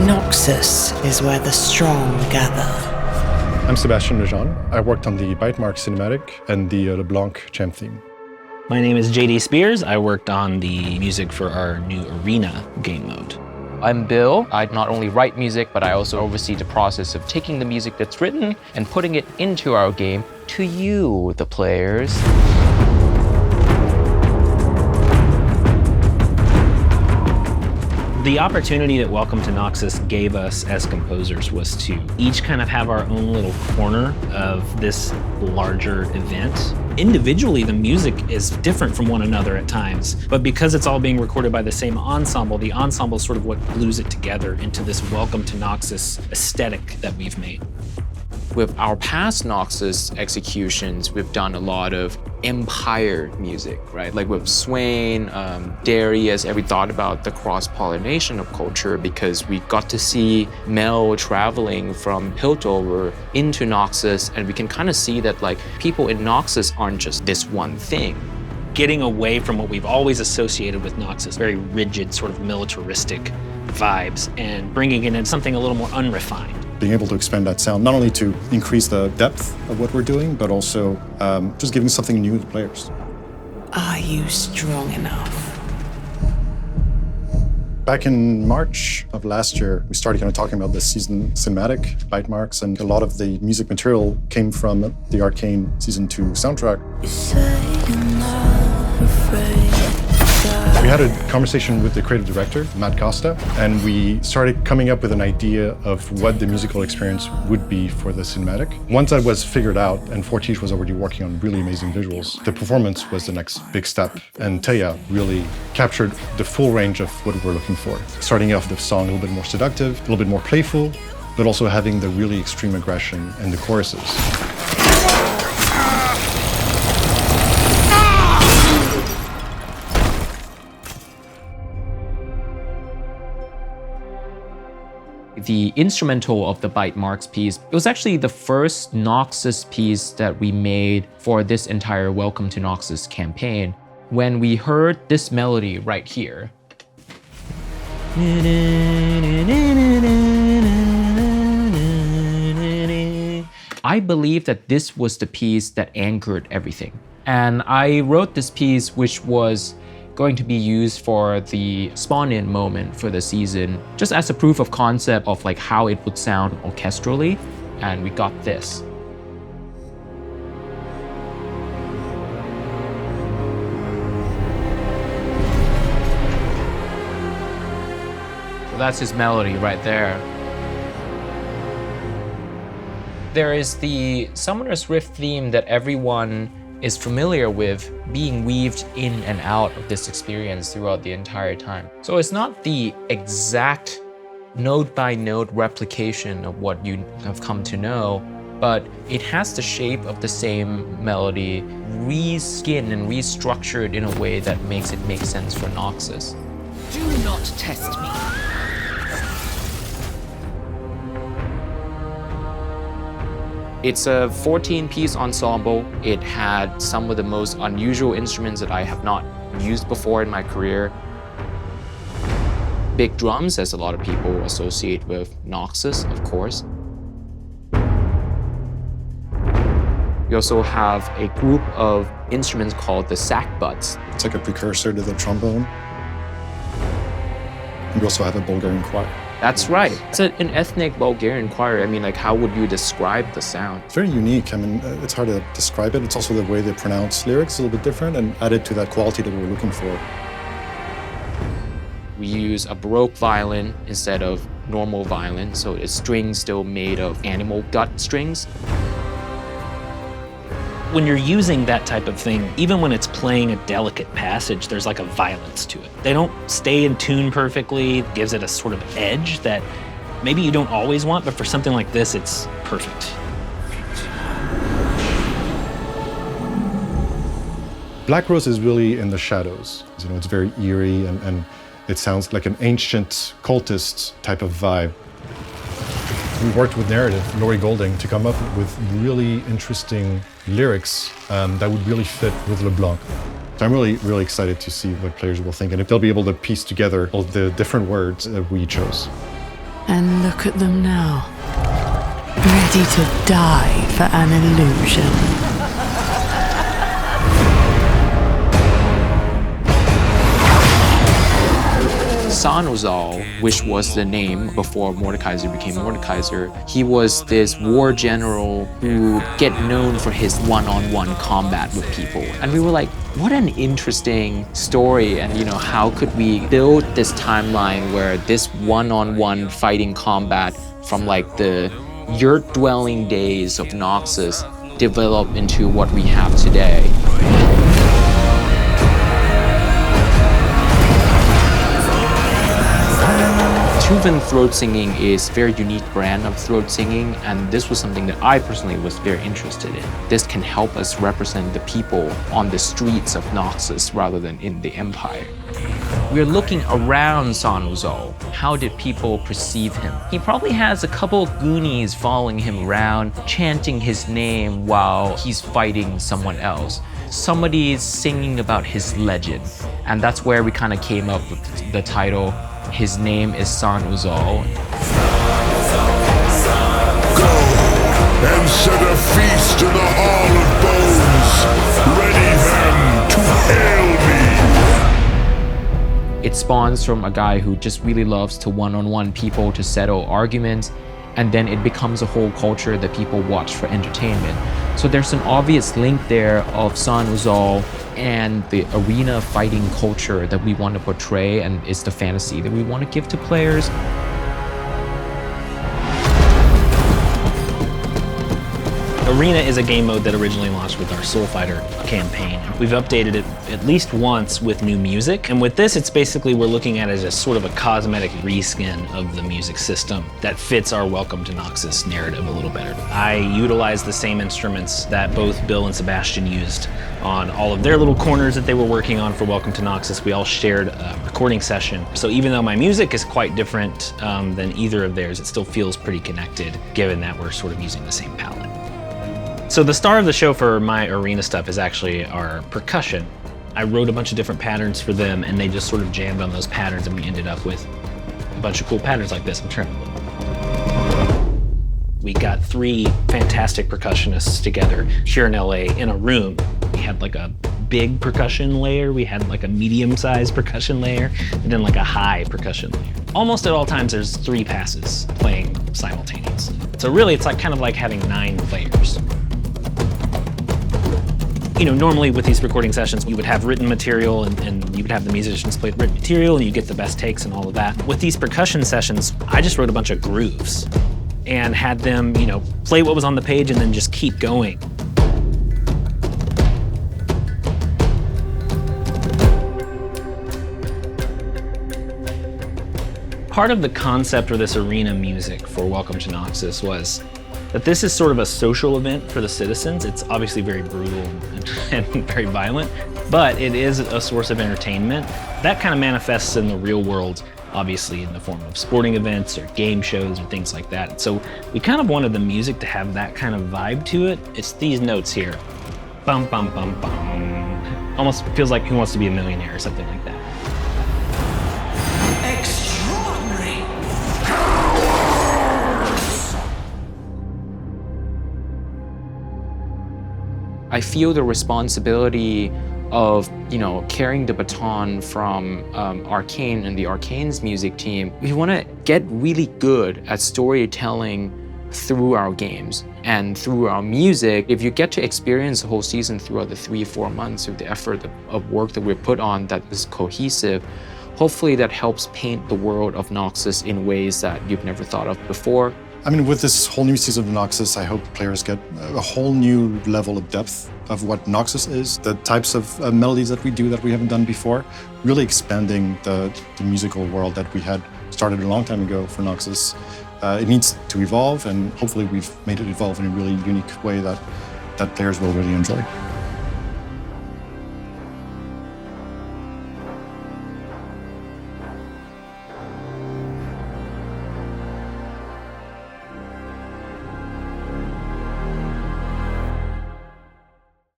Noxus is where the strong gather. I'm Sebastian Lejean. I worked on the Bytemark cinematic and the LeBlanc champ theme. My name is JD Spears. I worked on the music for our new Arena game mode. I'm Bill. I not only write music, but I also oversee the process of taking the music that's written and putting it into our game to you, the players. The opportunity that Welcome to Noxus gave us as composers was to each kind of have our own little corner of this larger event. Individually, the music is different from one another at times, but because it's all being recorded by the same ensemble, the ensemble is sort of what glues it together into this Welcome to Noxus aesthetic that we've made. With our past Noxus executions, we've done a lot of empire music, right? Like with Swain, Darius, and we thought about the cross-pollination of culture because we got to see Mel traveling from Piltover into Noxus, and we can kind of see that like people in Noxus aren't just this one thing. Getting away from what we've always associated with Noxus, very rigid, sort of militaristic vibes, and bringing it in something a little more unrefined. Being able to expand that sound, not only to increase the depth of what we're doing, but also just giving something new to the players. Are you strong enough? Back in March of last year, we started kind of talking about this season cinematic, Bytemarks, and a lot of the music material came from the Arcane Season 2 soundtrack. You say you're not afraid. We had a conversation with the creative director, Matt Costa, and we started coming up with an idea of what the musical experience would be for the cinematic. Once that was figured out, and Fortiche was already working on really amazing visuals, the performance was the next big step. And Taya really captured the full range of what we're looking for. Starting off the song a little bit more seductive, a little bit more playful, but also having the really extreme aggression in the choruses. The instrumental of the Bytemarks piece, it was actually the first Noxus piece that we made for this entire Welcome to Noxus campaign. When we heard this melody right here, I believe that this was the piece that anchored everything. And I wrote this piece, which was going to be used for the spawn-in moment for the season, just as a proof of concept of like how it would sound orchestrally, and we got this. So that's his melody right there. There is the Summoner's Rift theme that everyone is familiar with being weaved in and out of this experience throughout the entire time. So it's not the exact note-by-note replication of what you have come to know, but it has the shape of the same melody, re-skinned and restructured in a way that makes it make sense for Noxus. Do not test me. It's a 14-piece ensemble. It had some of the most unusual instruments that I have not used before in my career. Big drums, as a lot of people associate with Noxus, of course. We also have a group of instruments called the sackbuts. It's like a precursor to the trombone. And we also have a Bulgarian choir. That's right. It's an ethnic Bulgarian choir. I mean, like, how would you describe the sound? It's very unique. I mean, it's hard to describe it. It's also the way they pronounce lyrics a little bit different and added to that quality that we were looking for. We use a Baroque violin instead of normal violin, so it's strings still made of animal gut strings. When you're using that type of thing, even when it's playing a delicate passage, there's like a violence to it. They don't stay in tune perfectly, it gives it a sort of edge that maybe you don't always want, but for something like this, it's perfect. Black Rose is really in the shadows. You know, it's very eerie and it sounds like an ancient cultist type of vibe. We worked with narrative, Laurie Golding, to come up with really interesting lyrics that would really fit with LeBlanc. So I'm really excited to see what players will think and if they'll be able to piece together all the different words that we chose. And look at them now, ready to die for an illusion. San-Uzal, which was the name before Mordekaiser became Mordekaiser, he was this war general who get known for his one-on-one combat with people. And we were like, what an interesting story, and how could we build this timeline where this one-on-one fighting combat from like the yurt-dwelling days of Noxus develop into what we have today. Tuvan throat singing is a very unique brand of throat singing, and this was something that I personally was very interested in. This can help us represent the people on the streets of Noxus rather than in the Empire. We're looking around San-Uzal. How did people perceive him? He probably has a couple of goonies following him around, chanting his name while he's fighting someone else. Somebody is singing about his legend, and that's where we kind of came up with the title. His name is San-Uzal. Go and set a feast in the Hall of Bones. Ready them to hail me. It spawns from a guy who just really loves to one-on-one people to settle arguments, and then it becomes a whole culture that people watch for entertainment. So there's an obvious link there of San-Uzal and the arena fighting culture that we want to portray, and it's the fantasy that we want to give to players. Arena is a game mode that originally launched with our Soul Fighter campaign. We've updated it at least once with new music, and with this it's basically we're looking at it as sort of a cosmetic reskin of the music system that fits our Welcome to Noxus narrative a little better. I utilized the same instruments that both Bill and Sebastian used on all of their little corners that they were working on for Welcome to Noxus. We all shared a recording session, so even though my music is quite different than either of theirs, it still feels pretty connected given that we're sort of using the same palette. So the star of the show for my arena stuff is actually our percussion. I wrote a bunch of different patterns for them, and they just sort of jammed on those patterns, and we ended up with a bunch of cool patterns like this. I'm trying to look. We got 3 fantastic percussionists together here in LA in a room. We had like a big percussion layer, we had like a medium-sized percussion layer, and then like a high percussion layer. Almost at all times there's 3 passes playing simultaneously. So really it's like kind of like having 9 players. Normally with these recording sessions, you would have written material and you would have the musicians play the written material and you get the best takes and all of that. With these percussion sessions, I just wrote a bunch of grooves and had them, play what was on the page and then just keep going. Part of the concept for this arena music for Welcome to Noxus was that this is sort of a social event for the citizens. It's obviously very brutal and very violent, but it is a source of entertainment. That kind of manifests in the real world, obviously in the form of sporting events or game shows or things like that. So we kind of wanted the music to have that kind of vibe to it. It's these notes here. Bum, bum, bum, bum. Almost feels like Who Wants to Be a Millionaire or something like that. I feel the responsibility of, carrying the baton from Arcane and the Arcane's music team. We want to get really good at storytelling through our games and through our music. If you get to experience the whole season throughout the 3-4 months of the effort of work that we put on that is cohesive, hopefully that helps paint the world of Noxus in ways that you've never thought of before. With this whole new season of Noxus, I hope players get a whole new level of depth of what Noxus is, the types of melodies that we do that we haven't done before, really expanding the musical world that we had started a long time ago for Noxus. It needs to evolve, and hopefully we've made it evolve in a really unique way that players will really enjoy.